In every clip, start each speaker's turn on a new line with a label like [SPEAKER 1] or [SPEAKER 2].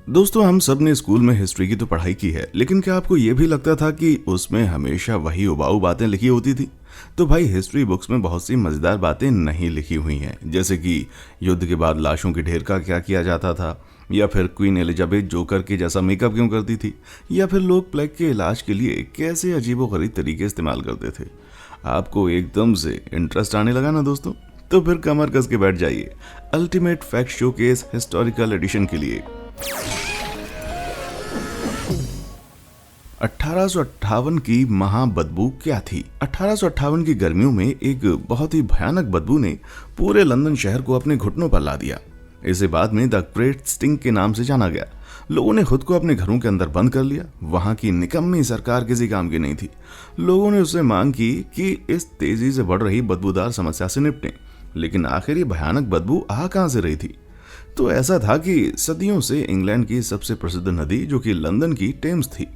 [SPEAKER 1] दोस्तों, हम सब ने स्कूल में हिस्ट्री की तो पढ़ाई की है, लेकिन क्या आपको ये भी लगता था कि उसमें हमेशा वही उबाऊ बातें लिखी होती थी? तो भाई, हिस्ट्री बुक्स में बहुत सी मजेदार बातें नहीं लिखी हुई हैं, जैसे कि युद्ध के बाद लाशों के ढेर का क्या किया जाता था, या फिर क्वीन एलिजाबेथ जोकर के जैसा मेकअप क्यों करती थी, या फिर लोग प्लेग के इलाज के लिए कैसे अजीबोगरीब तरीके इस्तेमाल करते थे। आपको एकदम से इंटरेस्ट आने लगा ना दोस्तों? तो फिर कमर कस के बैठ जाइए ultimate fact showcase historical edition के लिए। 1858 की महाबदबू क्या थी? 1858 की गर्मियों में एक बहुत ही भयानक बदबू ने पूरे लंदन शहर को अपने घुटनों पर ला दिया। इसे बाद में द ग्रेट स्टिंक के नाम से जाना गया। लोगों ने खुद को अपने घरों के अंदर बंद कर लिया। वहां की निकम्मी सरकार किसी काम की नहीं थी। लोगों ने उससे मांग की कि इस तेजी से बढ़ रही बदबूदार समस्या से निपटें, लेकिन आखिर ये भयानक बदबू आ कहां से रही थी? तो ऐसा था कि सदियों से इंग्लैंड की सबसे प्रसिद्ध नदी, जो कि लंदन की टेम्स थी,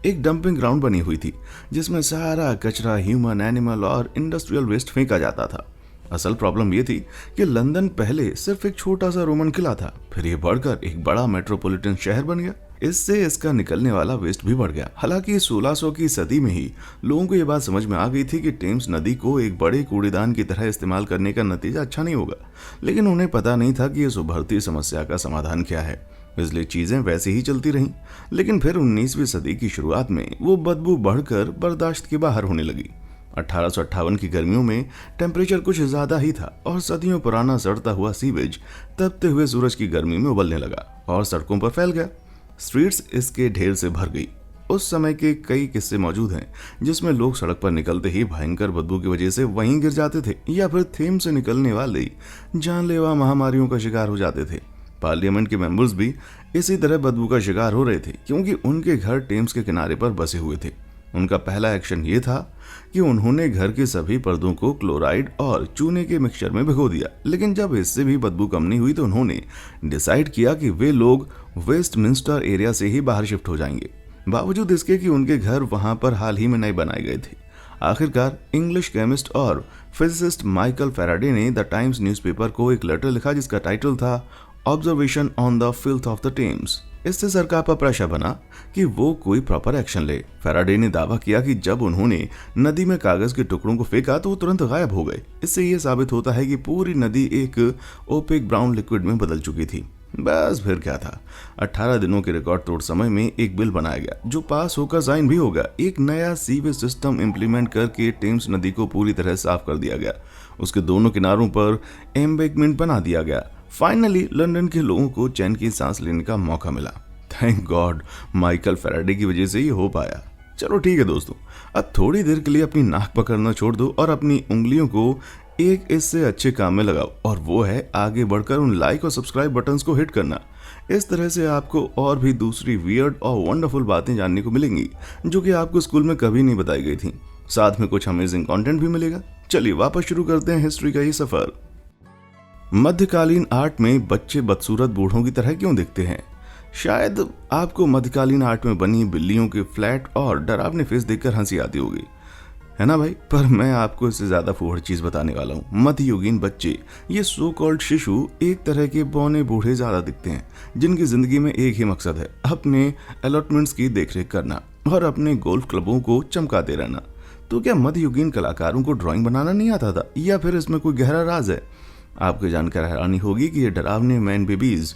[SPEAKER 1] एक डंपिंग ग्राउंड बनी हुई थी, जिसमें सारा कचरा, ह्यूमन, एनिमल और इंडस्ट्रियल वेस्ट फेंका जाता था। असल प्रॉब्लम यह थी कि लंदन पहले सिर्फ एक छोटा सा रोमन किला था, फिर यह बढ़कर एक बड़ा मेट्रोपॉलिटन शहर बन गया। इससे इसका निकलने वाला वेस्ट भी बढ़ गया। हालांकि 1600 की सदी में ही लोगों को यह बात समझ में आ गई थी कि टेम्स नदी को एक बड़े कूड़ेदान की तरह इस्तेमाल करने का नतीजा अच्छा नहीं होगा, लेकिन उन्हें पता नहीं था कि इस उभरती समस्या का समाधान क्या है। इसलिए चीजें वैसे ही चलती रहीं। लेकिन फिर 19वीं सदी की शुरुआत में वो बदबू बढ़कर बर्दाश्त के बाहर होने लगी। 1858 की गर्मियों में टेम्परेचर कुछ ज्यादा ही था और सदियों पुराना सड़ता हुआ सीवेज तपते हुए सूरज की गर्मी में उबलने लगा और सड़कों पर फैल गया। स्ट्रीट्स इसके ढेर से भर गई। उस समय के कई किस्से मौजूद हैं जिसमें लोग सड़क पर निकलते ही भयंकर बदबू की वजह से वहीं गिर जाते थे, या फिर थेम्स से निकलने वाली जानलेवा महामारियों का शिकार हो जाते थे। पार्लियामेंट के मेंबर्स भी इसी तरह बदबू का शिकार हो रहे थे, क्योंकि उनके घर टेम्स के किनारे पर बसे हुए थे। उनका पहला एक्शन ये था कि उन्होंने घर के सभी पर्दों को क्लोराइड और चूने के मिक्सचर में भिगो दिया। लेकिन जब इससे भी बदबू कम नहीं हुई तो उन्होंने डिसाइड किया कि वे लोग वेस्टमिंस्टर एरिया से ही बाहर शिफ्ट हो जाएंगे, बावजूद इसके कि उनके घर वहां पर हाल ही में नए बनाए गए थे। आखिरकार इंग्लिश केमिस्ट और फिजिसिस्ट माइकल फैराडे ने द टाइम्स न्यूज़पेपर को एक लेटर लिखा जिसका टाइटल था observation on the filth of the Thames. इससे सरकार पर प्रेशर बना कि वो कोई प्रॉपर एक्शन ले। फैराडे ने दावा किया कि जब उन्होंने नदी में कागज के टुकड़ों को फेंका तो वो तुरंत गायब हो गए। इससे ये साबित होता है कि पूरी नदी एक ओपेक ब्राउन लिक्विड में बदल चुकी थी। बस फिर क्या था, 18 दिनों के रिकॉर्ड तोड़ समय में एक बिल बनाया गया जो पास होकर साइन भी होगा। एक नया सीवेज सिस्टम इंप्लीमेंट करके टेम्स नदी को पूरी तरह साफ कर दिया गया। उसके दोनों किनारों पर एम्बैंकमेंट बना दिया गया। फाइनली लंदन के लोगों को चैन की सांस लेने का मौका मिला। थैंक गॉड, माइकल फैराडे की वजह से ही हो पाया। चलो ठीक है दोस्तों, अब थोड़ी देर के लिए अपनी नाक पकड़ना छोड़ दो और अपनी उंगलियों को एक इससे अच्छे काम में लगाओ, और वो है आगे बढ़कर उन लाइक और सब्सक्राइब बटन्स को हिट करना। इस तरह से आपको और भी दूसरी वियर्ड और वंडरफुल बातें जानने को मिलेंगी जो कि आपको स्कूल में कभी नहीं बताई गई थी। साथ में कुछ अमेजिंग कंटेंट भी मिलेगा। चलिए वापस शुरू करते हैं हिस्ट्री का ये सफर। मध्यकालीन आर्ट में बच्चे बदसूरत बूढ़ों की तरह क्यों दिखते हैं? शायद आपको मध्यकालीन आर्ट में बनी बिल्लियों के फ्लैट और डरावने फेस देखकर हंसी आती होगी, है ना भाई? पर मैं आपको इससे ज्यादा फूहड़ चीज बताने वाला हूँ। मध्ययुगीन बच्चे, ये सो कॉल्ड शिशु, एक तरह के बौने बूढ़े ज्यादा दिखते हैं जिनकी जिंदगी में एक ही मकसद है, अपने अलॉटमेंट्स की देखरेख करना और अपने गोल्फ क्लबों को चमकाते रहना। तो क्या मध्ययुगीन कलाकारों को ड्राइंग बनाना नहीं आता था, या फिर इसमें कोई गहरा राज है? आपको जानकर हैरानी होगी कि ये डरावने मैन बेबीज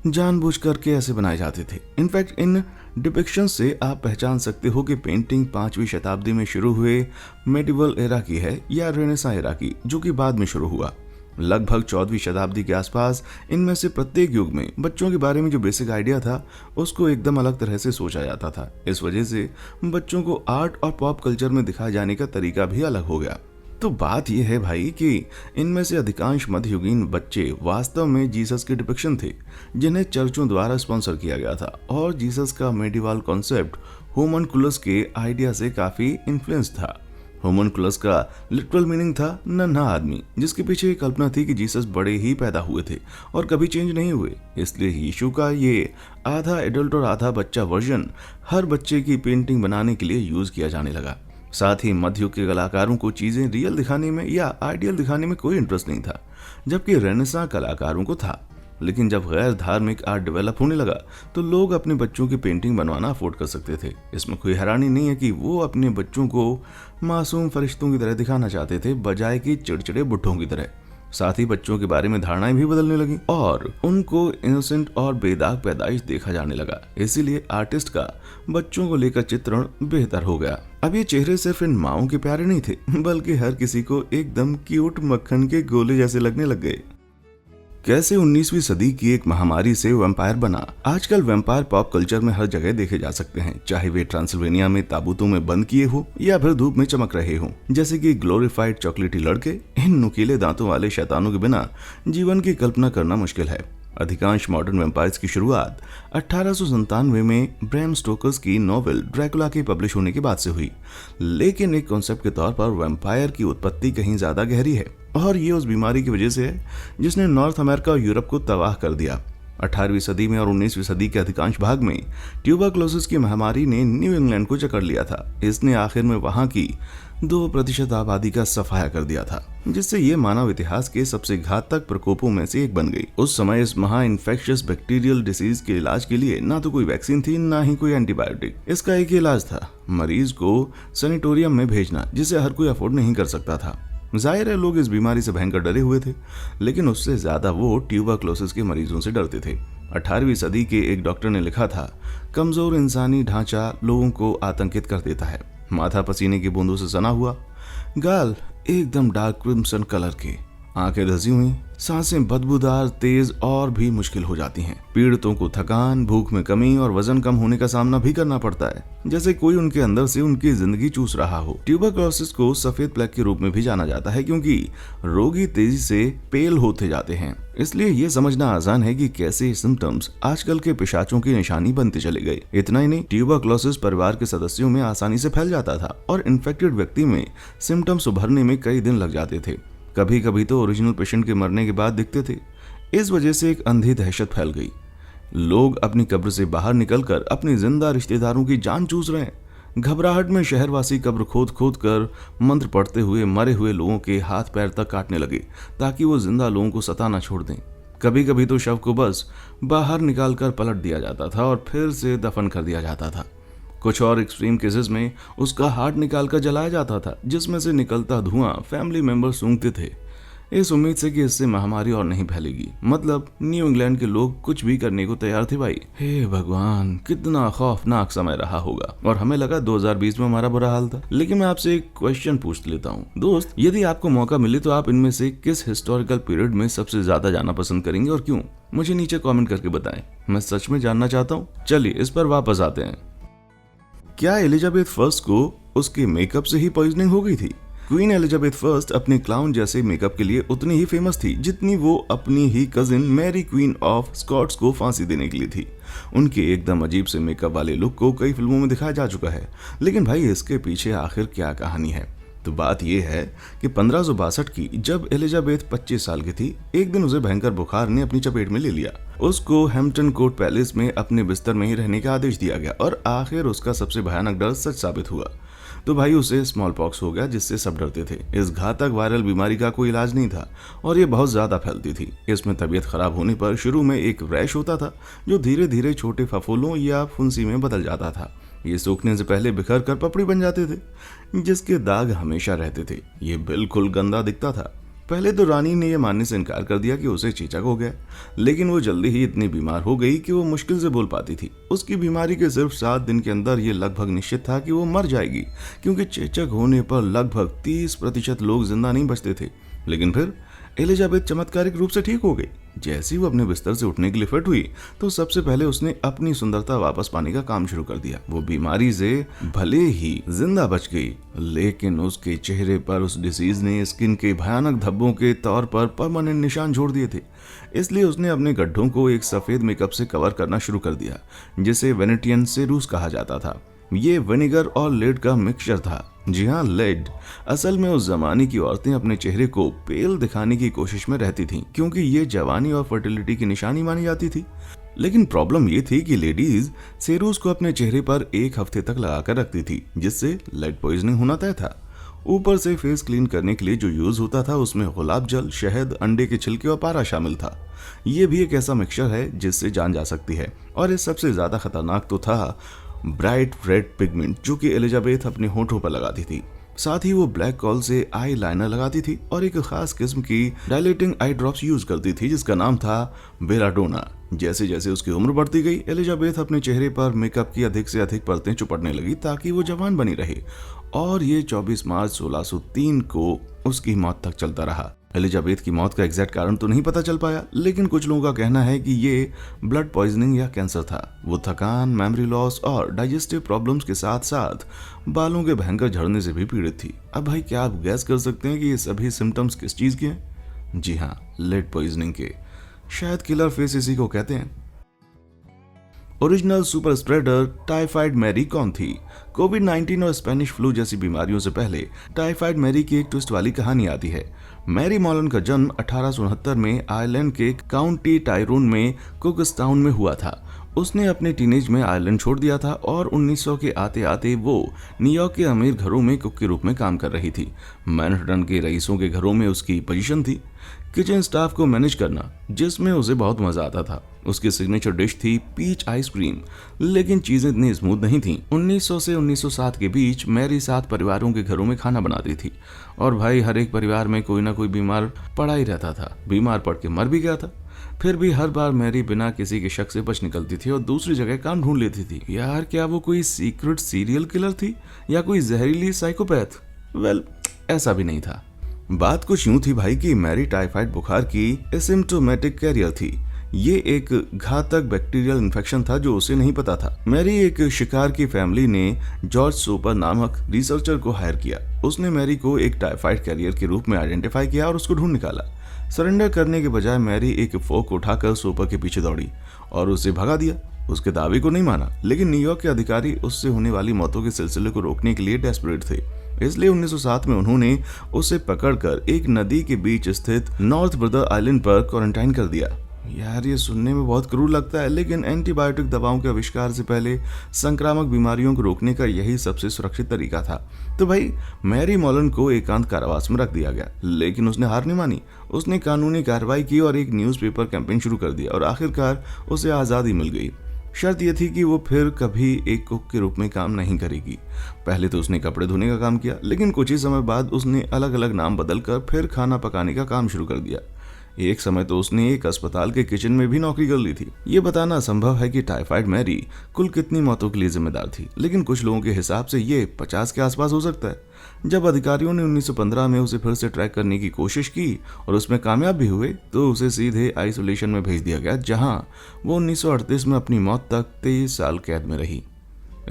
[SPEAKER 1] जानबूझकर के ऐसे बनाए जाते थे। इनफैक्ट इन डिपिक्शन से आप पहचान सकते हो कि पेंटिंग 5वीं शताब्दी में शुरू हुए मेडिवल एरा की है या रेनेसा एरा की, जो कि बाद में शुरू हुआ। लगभग 14वीं शताब्दी के आसपास इनमें से प्रत्येक युग में बच्चों के बारे में जो बेसिक आइडिया था उसको एकदम अलग तरह से सोचा जाता था। इस वजह से बच्चों को आर्ट और पॉप कल्चर में दिखाए जाने का तरीका भी अलग हो गया। तो बात यह है भाई कि इनमें से अधिकांश मध्ययुगीन बच्चे वास्तव में जीसस के डिपिक्शन थे, जिन्हें चर्चों द्वारा स्पॉन्सर किया गया था, और जीसस का मेडिवल कॉन्सेप्ट होमनकुलस के आइडिया से काफी इन्फ्लुएंस था। होमनकुलस का लिटरल मीनिंग था नन्हा आदमी, जिसके पीछे एक कल्पना थी कि जीसस बड़े ही पैदा हुए थे और कभी चेंज नहीं हुए। इसलिए यीशु का ये आधा एडल्ट और आधा बच्चा वर्जन हर बच्चे की पेंटिंग बनाने के लिए यूज किया जाने लगा। साथ ही मध्ययुग के कलाकारों को चीजें रियल दिखाने में या आइडियल दिखाने में कोई इंटरेस्ट नहीं था, जबकि रेनेसां कलाकारों को था। लेकिन जब गैर धार्मिक आर्ट डेवलप होने लगा तो लोग अपने बच्चों की पेंटिंग बनवाना अफोर्ड कर सकते थे। इसमें कोई हैरानी नहीं है कि वो अपने बच्चों को मासूम फरिश्तों की तरह दिखाना चाहते थे, बजाय कि चिड़चिड़े बुढ़ों की तरह। साथ ही बच्चों के बारे में धारणाएं भी बदलने लगी और उनको इनोसेंट और बेदाग पैदाइश देखा जाने लगा। इसीलिए आर्टिस्ट का बच्चों को लेकर चित्रण बेहतर हो गया। अब ये चेहरे सिर्फ इन माओं के प्यारे नहीं थे, बल्कि हर किसी को एकदम क्यूट मक्खन के गोले जैसे लगने लग गए। कैसे 19वीं सदी की एक महामारी से वैम्पायर बना। आजकल वैम्पायर पॉप कल्चर में हर जगह देखे जा सकते हैं, चाहे वे ट्रांसिल्वेनिया में ताबूतों में बंद किए हो या फिर धूप में चमक रहे हो। जैसे कि ग्लोरीफाइड चॉकलेटी लड़के, इन नुकीले दांतों वाले शैतानों के बिना जीवन की कल्पना करना मुश्किल है। अधिकांश मॉडर्न वैम्पायर्स की शुरुआत 1897 में ब्रैम स्टोकर्स की नॉवेल ड्रैकुला के पब्लिश होने के बाद से हुई, लेकिन एक कॉन्सेप्ट के तौर पर वैम्पायर की उत्पत्ति कहीं ज्यादा गहरी है और ये उस बीमारी की वजह से है जिसने नॉर्थ अमेरिका और यूरोप को तबाह कर दिया। 18वीं सदी में और 19वीं सदी के अधिकांश भाग में ट्यूबरक्लोसिस की महामारी ने न्यू इंग्लैंड को जकड़ लिया था। इसने आखिर में वहां की 2% आबादी का सफाया कर दिया था, जिससे ये मानव इतिहास के सबसे घातक प्रकोपों में से एक बन गई। उस समय इस महा इन्फेक्शियस बैक्टीरियल डिसीज के इलाज के लिए ना तो कोई वैक्सीन थी, ना ही कोई एंटीबायोटिक। इसका एक ही इलाज था, मरीज को सैनिटोरियम में भेजना, जिसे हर कोई अफोर्ड नहीं कर सकता था। जाहिर है लोग इस बीमारी से भयंकर डरे हुए थे, लेकिन उससे ज्यादा वो ट्यूबरक्लोसिस के मरीजों से डरते थे। 18वीं सदी के एक डॉक्टर ने लिखा था, कमजोर इंसानी ढांचा लोगों को आतंकित कर देता है। माथा पसीने की बूंदों से सना हुआ, गाल एकदम डार्क क्रिम्सन कलर के, आंखें धसी हुई, सांसें बदबूदार, तेज और भी मुश्किल हो जाती हैं। पीड़ितों को थकान, भूख में कमी और वजन कम होने का सामना भी करना पड़ता है, जैसे कोई उनके अंदर से उनकी जिंदगी चूस रहा हो। ट्यूबरक्लोसिस को सफेद प्लेग के रूप में भी जाना जाता है, क्योंकि रोगी तेजी से पेल होते जाते हैं। इसलिए ये समझना आसान है कि कैसे सिम्टम्स आजकल के पिशाचों की निशानी बनते चले गए। इतना ही नहीं, ट्यूबरक्लोसिस परिवार के सदस्यों में आसानी से फैल जाता था और इन्फेक्टेड व्यक्ति में सिम्टम्स उभरने में कई दिन लग जाते थे। कभी कभी तो ओरिजिनल पेशेंट के मरने के बाद दिखते थे। इस वजह से एक अंधी दहशत फैल गई। लोग अपनी कब्र से बाहर निकलकर अपने जिंदा रिश्तेदारों की जान चूस रहे हैं। घबराहट में शहरवासी कब्र खोद खोद कर मंत्र पढ़ते हुए मरे हुए लोगों के हाथ पैर तक काटने लगे, ताकि वो जिंदा लोगों को सताना छोड़ दें। कभी कभी तो शव को बस बाहर निकालकर पलट दिया जाता था और फिर से दफन कर दिया जाता था। कुछ और एक्सट्रीम केसेस में उसका हार्ट निकालकर जलाया जाता था, जिसमें से निकलता धुआं फैमिली मेंबर सूंघते थे, इस उम्मीद से कि इससे महामारी और नहीं फैलेगी। मतलब न्यू इंग्लैंड के लोग कुछ भी करने को तैयार थे भाई। हे भगवान, कितना खौफनाक समय रहा होगा। और हमें लगा 2020 में हमारा बुरा हाल था। लेकिन मैं आपसे एक क्वेश्चन पूछ लेता हूँ दोस्त, यदि आपको मौका मिले तो आप इनमें से किस हिस्टोरिकल पीरियड में सबसे ज्यादा जाना पसंद करेंगे और क्यों? मुझे नीचे कॉमेंट करके बताएं, मैं सच में जानना चाहता हूँ। चलिए इस पर वापस आते हैं। क्या एलिजाबेथ फर्स्ट को उसके मेकअप से ही पॉइजनिंग हो गई थी? क्वीन एलिजाबेथ फर्स्ट अपने क्लाउन जैसे मेकअप के लिए उतनी ही फेमस थी जितनी वो अपनी ही cousin Mary Queen of Scots को फांसी देने के लिए थी। उनके एकदम अजीब से मेकअप वाले लुक को कई फिल्मों में दिखाया जा चुका है, लेकिन भाई इसके पीछे आखिर क्या कहानी है? तो बात यह है कि 1562 की जब एलिजाबेथ 25 साल की थी, एक दिन उसे भयंकर बुखार ने अपनी चपेट में ले लिया। उसको हैम्पटन कोर्ट पैलेस में अपने बिस्तर में ही रहने का आदेश दिया गया और आखिर उसका सबसे भयानक डर सच साबित हुआ। तो भाई उसे स्मॉल पॉक्स हो गया, जिससे सब डरते थे। इस घातक वायरल बीमारी का कोई इलाज नहीं था और ये बहुत ज्यादा फैलती थी। इसमें तबीयत खराब होने पर शुरू में एक रैश होता था जो धीरे धीरे छोटे फफोलों या फुंसी में बदल जाता था। ये सूखने से पहले बिखर कर पपड़ी बन जाते थे, जिसके दाग हमेशा रहते थे। ये बिल्कुल गंदा दिखता था। पहले तो रानी ने यह मानने से इनकार कर दिया कि उसे चेचक हो गया, लेकिन वो जल्दी ही इतनी बीमार हो गई कि वो मुश्किल से बोल पाती थी। उसकी बीमारी के सिर्फ 7 दिन के अंदर ये लगभग निश्चित था कि वो मर जाएगी, क्योंकि चेचक होने पर लगभग 30% लोग जिंदा नहीं बचते थे। लेकिन फिर एलिजाबेथ चमत्कारिक रूप से ठीक हो गई। जैसे ही वो अपने बिस्तर से उठने के लिए फिट हुई तो सबसे पहले उसने अपनी सुंदरता वापस पाने का काम शुरू कर दिया। वो बीमारी से भले ही जिंदा बच गई, लेकिन उसके चेहरे पर उस डिसीज ने स्किन के भयानक धब्बों के तौर पर परमानेंट निशान छोड़ दिए थे। इसलिए उसने अपने गड्ढों को एक सफेद मेकअप से कवर करना शुरू कर दिया, जिसे वेनेटियन सेरूस कहा जाता था। ये विनेगर और लेड का मिक्सचर था। जी हाँ, लेड। असल में उस जमाने की औरतें अपने चेहरे को पेल दिखाने की कोशिश में रहती थीं, क्योंकि ये जवानी और फर्टिलिटी की निशानी मानी जाती थी। लेकिन प्रॉब्लम ये थी कि लेडीज सेरूस को अपने चेहरे पर 1 हफ्ते तक लगाकर रखती थी, जिससे लेड पॉइजनिंग होना तय था। ऊपर से फेस क्लीन करने के लिए जो यूज होता था उसमें गुलाब जल, शहद, अंडे के छिलके और पारा शामिल था। ये भी एक ऐसा मिक्सचर है जिससे जान जा सकती है। और इस सबसे ज्यादा खतरनाक तो था ब्राइट रेड पिगमेंट, जो कि एलिजाबेथ अपने होठों पर लगाती थी। साथ ही वो ब्लैक कॉल से आई लाइनर लगाती थी और एक खास किस्म की डायलेटिंग आई ड्रॉप्स यूज करती थी जिसका नाम था बेलाडोना। जैसे जैसे उसकी उम्र बढ़ती गई, एलिजाबेथ अपने चेहरे पर मेकअप की अधिक से अधिक परतें चुपड़ने लगी ताकि वो जवान बनी रहे। और ये 24 मार्च 1603 को उसकी मौत तक चलता रहा। एलिजाबेथ की मौत का एग्जैक्ट कारण तो नहीं पता चल पाया, लेकिन कुछ लोगों का कहना है कि ये ब्लड पॉइजनिंग या कैंसर था। वो थकान, मेमोरी लॉस और डाइजेस्टिव प्रॉब्लम्स के साथ साथ बालों के भयंकर झड़ने से भी पीड़ित थी। अब भाई, क्या आप गैस कर सकते हैं कि ये सभी सिम्टम्स किस चीज के हैं? जी हाँ, लेड पॉइजनिंग के। शायद किलर फेस इसी को कहते हैं। Original super spreader typhoid Mary कौन थी? कोविड-19 और स्पेनिश फ्लू जैसी बीमारियों से पहले टाइफाइड मैरी की एक ट्विस्ट वाली कहानी आती है। मैरी मॉलन का जन्म 1869 में आयरलैंड के काउंटी टायरोन में कुकस्टाउन में हुआ था। उसने अपने टीनेज में आयरलैंड छोड़ दिया था और 1900 के आते आते वो न्यूयॉर्क के अमीर घरों में कुक के रूप में काम कर रही थी। मैनहट्टन के रईसों के घरों में उसकी पोजीशन थी किचन स्टाफ को मैनेज करना, जिसमें उसे बहुत मजा आता था। उसकी सिग्नेचर डिश थी पीच आइसक्रीम, लेकिन चीजें इतनी स्मूथ नहीं थीं। 1900 से 1907 के बीच मैरी 7 परिवारों के घरों में खाना बनाती थी और भाई, हर एक परिवार में कोई ना कोई बीमार पड़ा ही रहता था। बीमार पड़ के मर भी गया था। फिर भी हर बार मैरी बिना किसी के शक से बच निकलती थी और दूसरी जगह काम ढूंढ लेती थी। यार, क्या वो कोई सीक्रेट सीरियल किलर थी या कोई जहरीली साइकोपैथ? वेल, ऐसा भी नहीं था। बात कुछ यूं थी भाई कि मैरी टाइफाइड बुखार की एसिम्प्टोमेटिक कैरियर थी। ये एक घातक बैक्टीरियल इन्फेक्शन था जो उसे नहीं पता था। मैरी एक शिकार की फैमिली ने जॉर्ज सोपर नामक रिसर्चर को हायर किया। उसने मैरी को एक टाइफाइड कैरियर के रूप में आइडेंटिफाई किया और उसको ढूंढ निकाला। सरेंडर करने के बजाय मैरी एक फोक उठाकर सोपर के पीछे दौड़ी और उसे भगा दिया। उसके दावे को नहीं माना, लेकिन न्यूयॉर्क के अधिकारी उससे होने वाली मौतों के सिलसिले को रोकने के लिए डेस्परेट थे। इसलिए 1907 में उन्होंने उसे पकड़कर एक नदी के बीच स्थित नॉर्थ ब्रदर आइलैंड पर क्वारंटाइन कर दिया। यार, ये सुनने में बहुत क्रूर लगता है, लेकिन एंटीबायोटिक दवाओं के आविष्कार से पहले संक्रामक बीमारियों को रोकने का यही सबसे सुरक्षित तरीका था। तो भाई, मैरी मॉलन को एकांत कारावास में रख दिया गया, लेकिन उसने हार नहीं मानी। उसने कानूनी कार्रवाई की और एक न्यूज़पेपर कैंपेन शुरू कर दिया और आखिरकार उसे आज़ादी मिल गई। शर्त यह थी कि वो फिर कभी एक कुक के रूप में काम नहीं करेगी। पहले तो उसने कपड़े धोने का काम किया, लेकिन कुछ ही समय बाद उसने अलग अलग नाम बदलकर फिर खाना पकाने का काम शुरू कर दिया। एक समय तो उसने एक अस्पताल के किचन में भी नौकरी कर ली थी। ये बताना असंभव है कि टाइफाइड मैरी कुल कितनी मौतों के लिए जिम्मेदार थी, लेकिन कुछ लोगों के हिसाब से ये 50 के आसपास हो सकता है। जब अधिकारियों ने 1915 में उसे फिर से ट्रैक करने की कोशिश की और उसमें कामयाब भी हुए, तो उसे सीधे आइसोलेशन में भेज दिया गया, जहां वो 1938 में अपनी मौत तक 23 साल कैद में रही।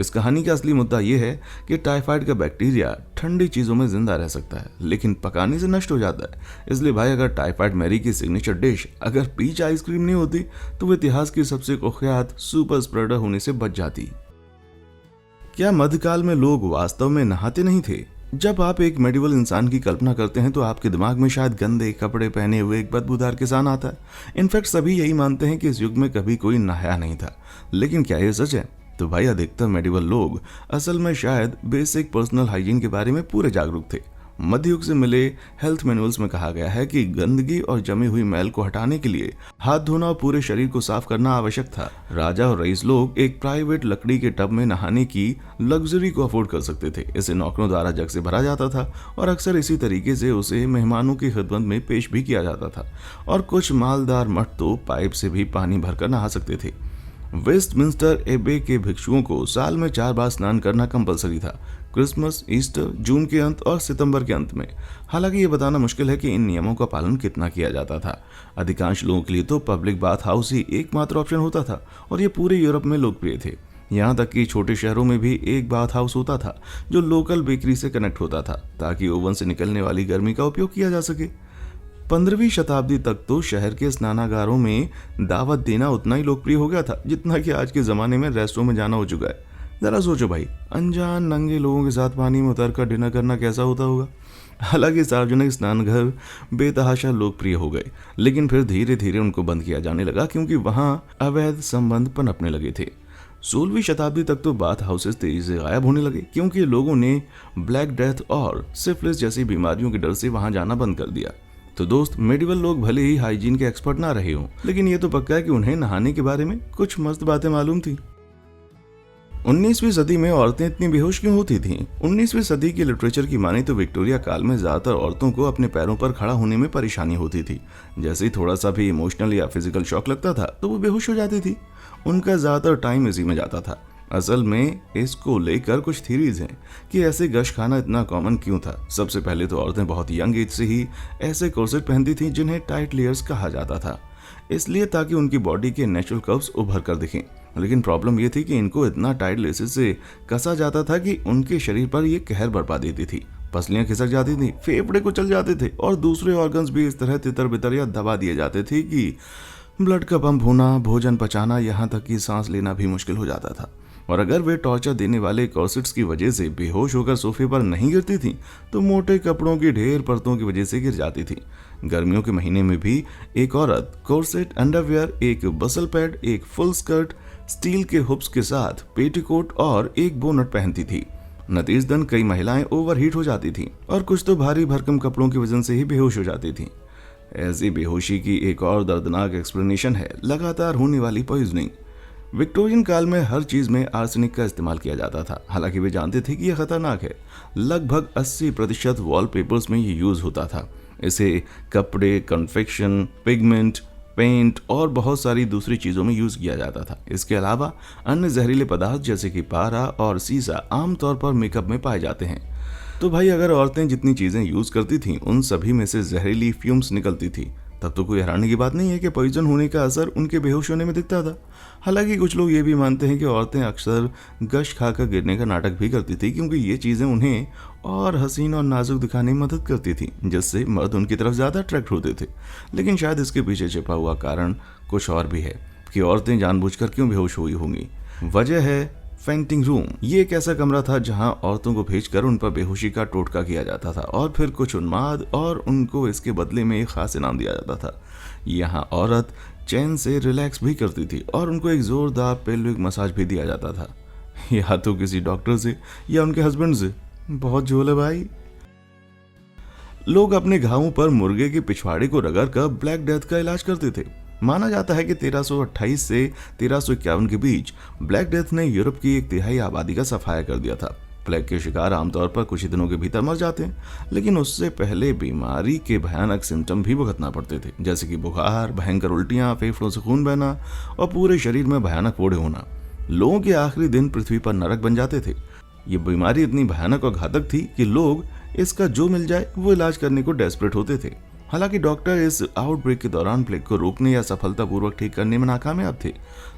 [SPEAKER 1] इस कहानी का असली मुद्दा यह है कि टाइफाइड का बैक्टीरिया ठंडी चीजों में जिंदा रह सकता है, लेकिन पकाने से नष्ट हो जाता है। इसलिए भाई, अगर टाइफाइड मैरी की सिग्नेचर डिश अगर पीच आइसक्रीम नहीं होती, तो वो इतिहास की सबसे कुख्यात सुपर स्प्रेडर होने से बच जाती। क्या मध्यकाल में लोग वास्तव में नहाते नहीं थे? जब आप एक मेडिवल इंसान की कल्पना करते हैं तो आपके दिमाग में शायद गंदे कपड़े पहने हुए एक बदबूदार किसान आता है। इनफैक्ट सभी यही मानते हैं कि इस युग में कभी कोई नहाया नहीं था, लेकिन क्या ये सच है? तो भाई, अधिकतर मेडिवल लोग असल में शायद बेसिक पर्सनल हाइजीन के बारे में पूरे जागरूक थे। मध्य युग से मिले हेल्थ मैनुअल्स में कहा गया है कि गंदगी और जमी हुई मैल को हटाने के लिए हाथ धोना और पूरे शरीर को साफ करना आवश्यक था। राजा और रईस लोग एक प्राइवेट लकड़ी के टब में नहाने की लग्जरी को अफोर्ड कर सकते थे। इसे नौकरों द्वारा जग से भरा जाता था और अक्सर इसी तरीके से उसे मेहमानों की खिदमत में पेश भी किया जाता था। और कुछ मालदार मठ तो पाइप से भी पानी भरकर नहा सकते थे। वेस्टमिंस्टर एबे के भिक्षुओं को साल में 4 बार स्नान करना कंपलसरी था, क्रिसमस, ईस्टर, जून के अंत और सितंबर के अंत में। हालांकि ये बताना मुश्किल है कि इन नियमों का पालन कितना किया जाता था। अधिकांश लोगों के लिए तो पब्लिक बाथ हाउस ही एकमात्र ऑप्शन होता था और ये पूरे यूरोप में लोकप्रिय थे। यहाँ तक कि छोटे शहरों में भी एक बाथ हाउस होता था जो लोकल बेकरी से कनेक्ट होता था, ताकि ओवन से निकलने वाली गर्मी का उपयोग किया जा सके। 15वीं शताब्दी तक तो शहर के स्नानागारों में दावत देना उतना ही लोकप्रिय हो गया था जितना कि आज के जमाने में रेस्टोरेंट में जाना हो चुका है। जरा सोचो भाई, अनजान नंगे लोगों के साथ पानी में उतरकर डिनर करना कैसा होता होगा। हालांकि सार्वजनिक स्नान घर बेतहाशा लोकप्रिय हो गए, लेकिन फिर धीरे धीरे उनको बंद किया जाने लगा क्योंकि वहां अवैध संबंध पनपने लगे थे। 16वीं शताब्दी तक तो बाथ हाउसेस तेजी से गायब होने लगे क्योंकि लोगों ने ब्लैक डेथ और सिफिलिस जैसी बीमारियों के डर से वहां जाना बंद कर दिया। तो दोस्त, मेडिवल लोग भले ही हाइजीन के एक्सपर्ट ना रहे हों, लेकिन ये तो पक्का है कि उन्हें नहाने के बारे में कुछ मस्त बातें मालूम थी। 19वीं सदी में औरतें इतनी बेहोश क्यों होती थीं? 19वीं सदी की लिटरेचर की माने तो विक्टोरिया काल में ज्यादातर औरतों को अपने पैरों पर खड़ा होने में परेशानी होती थी। जैसे ही थोड़ा सा भी इमोशनल या फिजिकल शॉक लगता था तो वो बेहोश हो जाती थी। उनका ज्यादातर टाइम इसी में जाता था। असल में इसको लेकर कुछ थीरीज हैं कि ऐसे गश खाना इतना कॉमन क्यों था। सबसे पहले तो औरतें बहुत यंग एज से ही ऐसे कोर्सेट पहनती थीं जिन्हें टाइट लेयर्स कहा जाता था, इसलिए ताकि उनकी बॉडी के नेचुरल कर्व्स उभर कर दिखें। लेकिन प्रॉब्लम यह थी कि इनको इतना टाइट लेसेस से कसा जाता था कि उनके शरीर पर यह कहर बरपा देती थी। पसलियां खिसक जाती थी, फेफड़े कुचल जाते थे और दूसरे ऑर्गन्स भी इस तरह तितर बितर या दबा दिए जाते थे कि ब्लड का पंप होना, भोजन पचाना, यहाँ तक कि सांस लेना भी मुश्किल हो जाता था। और अगर वे टॉर्चर देने वाले कॉर्सेट्स की वजह से बेहोश होकर सोफे पर नहीं गिरती थी तो मोटे कपड़ों की ढेर परतों की वजह से गिर जाती थी। गर्मियों के महीने में भी एक औरत कॉर्सेट, अंडरवियर, एक बसल पैड, एक फुल स्कर्ट, स्टील के हुप्स के साथ पेटीकोट और एक बोनट पहनती थी। नतीजतन कई महिलाएं ओवरहीट हो जाती थीं और कुछ तो भारी भरकम कपड़ों की वजह से ही बेहोश हो जाती थीं। ऐसी बेहोशी की एक और दर्दनाक एक्सप्लेनेशन है लगातार होने वाली पॉइजनिंग। विक्टोरियन काल में हर चीज में आर्सेनिक का इस्तेमाल किया जाता था, हालांकि वे जानते थे कि यह खतरनाक है। लगभग 80% वॉलपेपर्स में ये यूज होता था। इसे कपड़े, कन्फेक्शन, पिगमेंट, पेंट और बहुत सारी दूसरी चीजों में यूज किया जाता था। इसके अलावा अन्य जहरीले पदार्थ जैसे कि पारा और सीसा आमतौर पर मेकअप में पाए जाते हैं। तो भाई, अगर औरतें जितनी चीजें यूज करती थीं उन सभी में से जहरीली फ्यूम्स निकलती थी, तब तो कोई हैरानी की बात नहीं है कि पॉइजन होने का असर उनके बेहोश होने में दिखता था। हालांकि कुछ लोग ये भी मानते हैं कि औरतें अक्सर गश खाकर गिरने का नाटक भी करती थी क्योंकि ये चीजें उन्हें और हसीन और नाजुक दिखाने में मदद करती थी, जिससे मर्द उनकी तरफ ज्यादा अट्रैक्ट होते थे। लेकिन शायद इसके पीछे छिपा हुआ कारण कुछ और भी है कि औरतें जानबूझकर क्यों बेहोश हुई होंगी। वजह है फेंटिंग रूम। ये एक ऐसा कमरा था जहां औरतों को भेजकर उन पर बेहोशी का टोटका किया जाता था और फिर कुछ उन्माद और उनको इसके बदले में एक खास इनाम दिया जाता था। यहाँ औरत चैन से रिलैक्स भी करती थी और उनको एक जोरदार पेल्विक मसाज भी दिया जाता था, या तो किसी डॉक्टर से या उनके हस्बैंड से। बहुत झोल है भाई। लोग अपने घावों पर मुर्गे के पिछवाड़े को रगड़कर ब्लैक डेथ का इलाज करते थे। माना जाता है कि 1328 से 1351 के बीच ब्लैक डेथ ने यूरोप की 1/3 आबादी का सफाया कर दिया था। प्लेग के शिकार आमतौर पर कुछ ही दिनों के भीतर मर जाते हैं, लेकिन उससे पहले बीमारी के भयानक सिम्टम भी भुगतना पड़ते थे, जैसे कि बुखार, भयंकर उल्टियां, फेफड़ों से खून बहना और पूरे शरीर में भयानक फोड़े होना। लोगों के आखिरी दिन पृथ्वी पर नरक बन जाते थे। ये बीमारी इतनी भयानक और घातक थी कि लोग इसका जो मिल जाए वो इलाज करने को डेस्परेट होते थे। हालांकि डॉक्टर इस आउटब्रेक के दौरान प्लेग को रोकने या सफलतापूर्वक ठीक करने में नाकामयाब थे,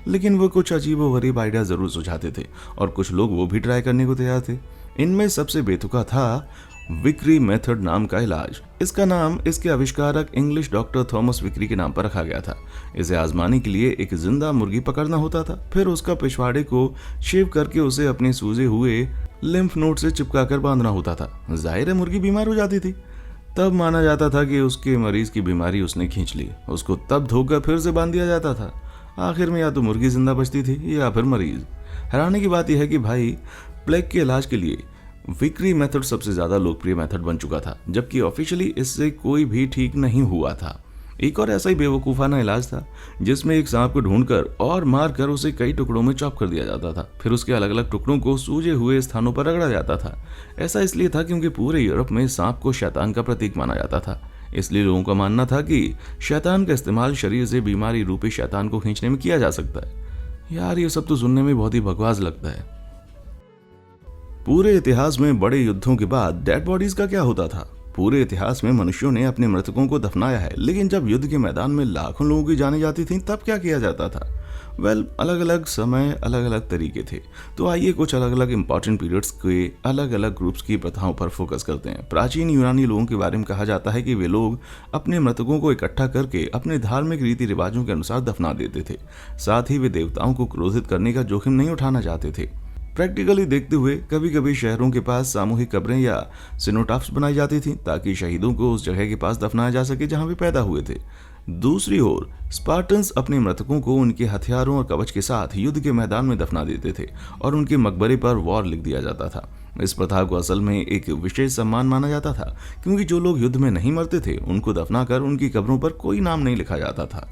[SPEAKER 1] लेकिन वो कुछ अजीबोगरीब आइडिया जरूर सुझाते थे और कुछ लोग वो भी ट्राई करने को तैयार थे। इनमें सबसे बेतुका था विक्री मेथड नाम का इलाज। इसका नाम इसके आविष्कारक इंग्लिश डॉक्टर थॉमस विक्री के नाम पर रखा गया था। इसे आजमाने के लिए एक जिंदा मुर्गी पकड़ना होता था, फिर उसका पिछवाड़े को शेव करके उसे अपने सूजे हुए लिम्फ नोड से चिपका कर बांधना होता था। जाहिर है मुर्गी बीमार हो जाती थी। तब माना जाता था कि उसके मरीज की बीमारी उसने खींच ली। उसको तब धोकर फिर से बांध दिया जाता था। आखिर में या तो मुर्गी जिंदा बचती थी या फिर मरीज। हैरानी की बात यह है कि भाई, प्लेग के इलाज के लिए विक्री मेथड सबसे ज्यादा लोकप्रिय मेथड बन चुका था, जबकि ऑफिशियली इससे कोई भी ठीक नहीं हुआ था। एक और ऐसा ही बेवकूफाना इलाज था जिसमें एक सांप को ढूंढकर और मारकर उसे कई टुकड़ों में चॉप कर दिया जाता था, फिर उसके अलग अलग टुकड़ों को सूजे हुए स्थानों पर रगड़ा जाता था। ऐसा इसलिए था क्योंकि पूरे यूरोप में सांप को शैतान का प्रतीक माना जाता था, इसलिए लोगों का मानना था कि शैतान का इस्तेमाल शरीर से बीमारी रूपी शैतान को खींचने में किया जा सकता है। यार, ये सब तो सुनने में बहुत ही बकवास लगता है। पूरे इतिहास में बड़े युद्धों के बाद डेड बॉडीज का क्या होता था? पूरे इतिहास में मनुष्यों ने अपने मृतकों को दफनाया है, लेकिन जब युद्ध के मैदान में लाखों लोगों की जानें जाती थीं तब क्या किया जाता था? अलग अलग समय अलग अलग तरीके थे। तो आइए कुछ अलग अलग इंपॉर्टेंट पीरियड्स के अलग अलग ग्रुप्स की प्रथाओं पर फोकस करते हैं। प्राचीन यूनानी लोगों के बारे में कहा जाता है कि वे लोग अपने मृतकों को इकट्ठा करके अपने धार्मिक रीति रिवाजों के अनुसार दफना देते थे। साथ ही वे देवताओं को क्रोधित करने का जोखिम नहीं उठाना चाहते थे। प्रैक्टिकली देखते हुए कभी कभी शहरों के पास सामूहिक कब्रें या सिनोटाफ्स बनाई जाती थीं ताकि शहीदों को उस जगह के पास दफनाया जा सके जहां वे पैदा हुए थे। दूसरी ओर स्पार्टन्स अपने मृतकों को उनके हथियारों और कवच के साथ युद्ध के मैदान में दफना देते थे और उनके मकबरे पर वॉर लिख दिया जाता था। इस प्रथा को असल में एक विशेष सम्मान माना जाता था, क्योंकि जो लोग युद्ध में नहीं मरते थे उनको दफनाकर उनकी कब्रों पर कोई नाम नहीं लिखा जाता था।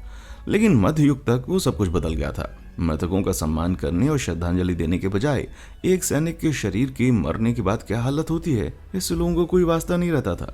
[SPEAKER 1] लेकिन मध्य युग तक वो सब कुछ बदल गया था। मृतकों का सम्मान करने और श्रद्धांजलि देने के बजाय एक सैनिक के शरीर के मरने के बाद क्या हालत होती है, इससे लोगों को कोई वास्ता नहीं रहता था।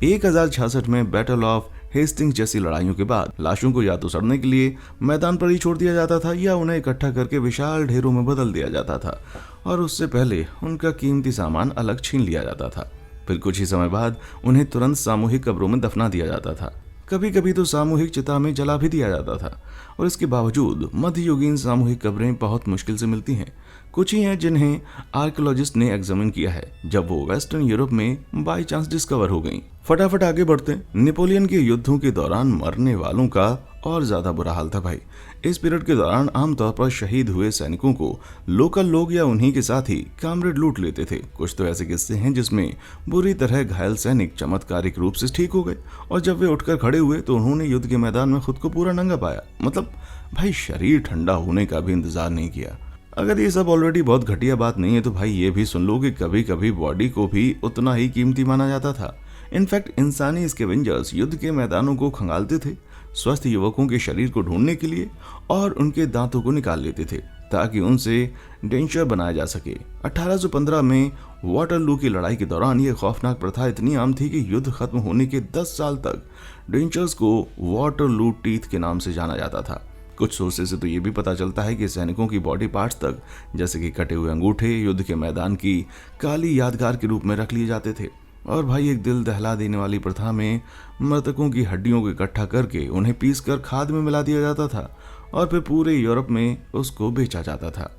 [SPEAKER 1] 1066 में बैटल ऑफ हेस्टिंग्स जैसी लड़ाइयों के बाद लाशों को या तो सड़ने के लिए मैदान पर ही छोड़ दिया जाता था या उन्हें इकट्ठा करके विशाल ढेरों में बदल दिया जाता था और उससे पहले उनका कीमती सामान अलग छीन लिया जाता था। फिर कुछ ही समय बाद उन्हें तुरंत सामूहिक कब्रों में दफना दिया जाता था। कभी कभी तो सामूहिक चिता में जला भी दिया जाता था। और इसके बावजूद मध्ययुगीन सामूहिक कब्रें बहुत मुश्किल से मिलती हैं। कुछ ही हैं जिन्हें आर्कियोलॉजिस्ट ने एग्जामिन किया है जब वो वेस्टर्न यूरोप में बाई चांस डिस्कवर हो गई। फटाफट आगे बढ़ते। नेपोलियन के युद्धों के दौरान मरने वालों का और ज्यादा बुरा हाल था भाई। इस पीरियड के दौरान आमतौर पर शहीद हुए सैनिकों को लोकल लोग या उन्हीं के साथ ही कामरेड लूट लेते थे। कुछ तो ऐसे किस्से हैं जिसमें बुरी तरह घायल सैनिक चमत्कारिक रूप से ठीक हो गए और जब वे उठकर खड़े हुए तो उन्होंने युद्ध के मैदान में खुद को पूरा नंगा पाया। मतलब भाई शरीर ठंडा होने का भी इंतजार नहीं किया। अगर ये सब ऑलरेडी बहुत घटिया बात नहीं है तो भाई ये भी सुन लो कि कभी कभी बॉडी को भी उतना ही कीमती माना जाता था। इनफैक्ट इंसानी स्कैवेंजर्स युद्ध के मैदानों को खंगालते थे स्वस्थ युवकों के शरीर को ढूंढने के लिए और उनके दांतों को निकाल लेते थे ताकि उनसे डेंचर बनाया जा सके। 1815 में वाटरलू की लड़ाई के दौरान यह खौफनाक प्रथा इतनी आम थी कि युद्ध खत्म होने के 10 साल तक डेंचर्स को वाटरलू टीथ के नाम से जाना जाता था। कुछ सोर्सेज से तो ये भी पता चलता है कि सैनिकों की बॉडी पार्ट्स तक जैसे कि कटे हुए अंगूठे युद्ध के मैदान की काली यादगार के रूप में रख लिए जाते थे। और भाई एक दिल दहला देने वाली प्रथा में मृतकों की हड्डियों को इकट्ठा करके उन्हें पीसकर खाद में मिला दिया जाता था और फिर पूरे यूरोप में उसको बेचा जाता था।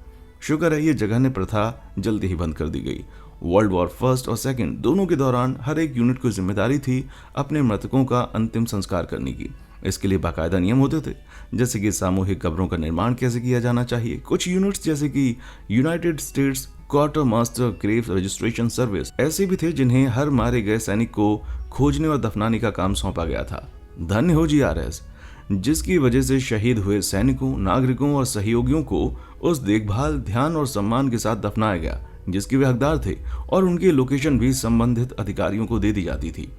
[SPEAKER 1] शुक्र है ये जघन्य प्रथा जल्दी ही बंद कर दी गई। वर्ल्ड वॉर फर्स्ट और सेकंड दोनों के दौरान हर एक यूनिट को जिम्मेदारी थी अपने मृतकों का अंतिम संस्कार करने की। इसके लिए बाकायदा नियम होते थे जैसे कि सामूहिक कब्रों का निर्माण कैसे किया जाना चाहिए। कुछ यूनिट्स जैसे कि United States quarter master grave registration service ऐसे भी थे जिन्हें हर मारे गए सैनिक को खोजने और दफनाने का काम सौंपा गया था। धन्य हो GRS, जिसकी वजह से शहीद हुए सैनिकों, नागरिकों और सहयोगियों को उस देखभाल, ध्यान और सम्मान के साथ दफनाया गया जिसके वे हकदार थे और उनकी लोकेशन भी संबंधित अधिकारियों को दे दी जाती थी।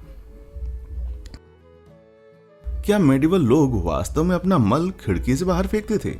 [SPEAKER 1] क्या मेडिवल लोग वास्तव में अपना मल खिड़की से बाहर फेंकते थे?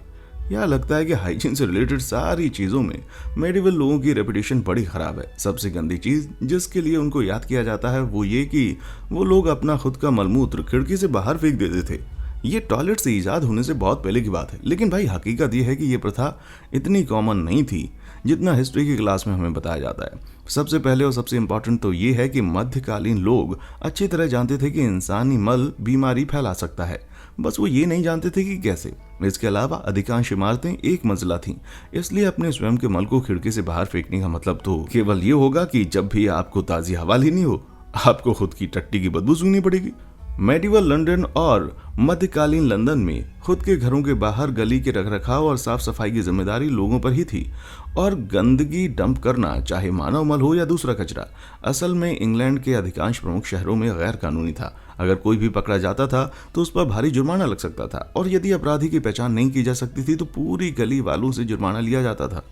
[SPEAKER 1] यह लगता है कि हाइजीन से रिलेटेड सारी चीजों में मेडिवल लोगों की रेपुटेशन बड़ी खराब है। सबसे गंदी चीज जिसके लिए उनको याद किया जाता है वो ये कि वो लोग अपना खुद का मलमूत्र खिड़की से बाहर फेंक देते थे। ये टॉयलेट से ईजाद होने से बहुत पहले की बात है, लेकिन भाई हकीकत यह है कि ये प्रथा इतनी कॉमन नहीं थी जितना हिस्ट्री की क्लास में हमें बताया जाता है। सबसे पहले और सबसे इम्पोर्टेंट तो ये है कि मध्यकालीन लोग अच्छी तरह जानते थे कि इंसानी मल बीमारी फैला सकता है, बस वो ये नहीं जानते थे कि कैसे। इसके अलावा अधिकांश इमारतें एक मंजिला थीं, इसलिए अपने स्वयं के मल को खिड़की से बाहर फेंकने का मतलब तो केवल ये होगा कि जब भी आपको ताजी हवा लेनी हो आपको खुद की टट्टी की बदबू सूंघनी पड़ेगी। मेडिवल लंदन और मध्यकालीन लंदन में खुद के घरों के बाहर गली के रखरखाव और साफ सफाई की जिम्मेदारी लोगों पर ही थी और गंदगी डंप करना, चाहे मानव मल हो या दूसरा कचरा, असल में इंग्लैंड के अधिकांश प्रमुख शहरों में गैर कानूनी था। अगर कोई भी पकड़ा जाता था तो उस पर भारी जुर्माना लग सकता था और यदि अपराधी की पहचान नहीं की जा सकती थी तो पूरी गली वालों से जुर्माना लिया जाता था।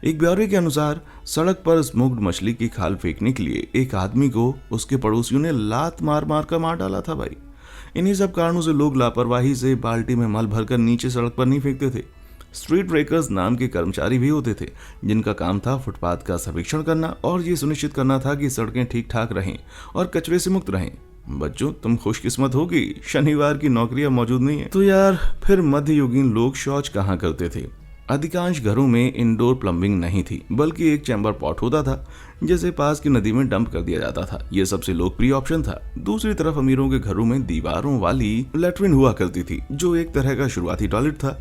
[SPEAKER 1] एक ब्यौरे के अनुसार सड़क पर स्मोक्ड मछली की खाल फेंकने के लिए एक आदमी को उसके पड़ोसियों ने लात मार मार कर मार डाला था भाई। इन्हीं सब कारणों से लोग लापरवाही से बाल्टी में मल भरकर नीचे सड़क पर नहीं फेंकते थे। स्ट्रीट रेकर्स नाम के कर्मचारी भी होते थे जिनका काम था फुटपाथ का सर्वेक्षण करना और ये सुनिश्चित करना था कि सड़कें ठीक ठाक रहें और कचरे से मुक्त रहें। बच्चों तुम खुशकिस्मत होगी, शनिवार की नौकरियां मौजूद नहीं है। तो यार फिर मध्ययुगीन लोग शौच कहाँ करते थे? अधिकांश घरों में इंडोर प्लम्बिंग नहीं थी, बल्कि एक चैम्बर पॉट होता था जिसे पास की नदी में डंप कर दिया जाता था। यह सबसे लोकप्रिय ऑप्शन था। दूसरी तरफ अमीरों के घरों में दीवारों वाली लैट्रिन हुआ करती थी जो एक तरह का शुरुआती टॉयलेट था।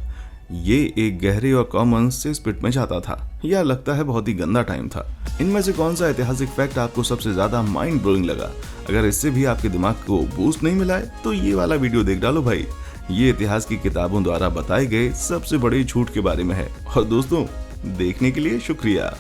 [SPEAKER 1] ये एक गहरे और कॉमन से स्पिट में जाता था। यह लगता है बहुत ही गंदा टाइम था। इनमें से कौन सा ऐतिहासिक फैक्ट आपको सबसे ज्यादा माइंड ब्लोइंग लगा? अगर इससे भी आपके दिमाग को बूस्ट नहीं मिला है तो ये वाला वीडियो देख डालो भाई। ये इतिहास की किताबों द्वारा बताए गए सबसे बड़े झूठ के बारे में है। और दोस्तों देखने के लिए शुक्रिया।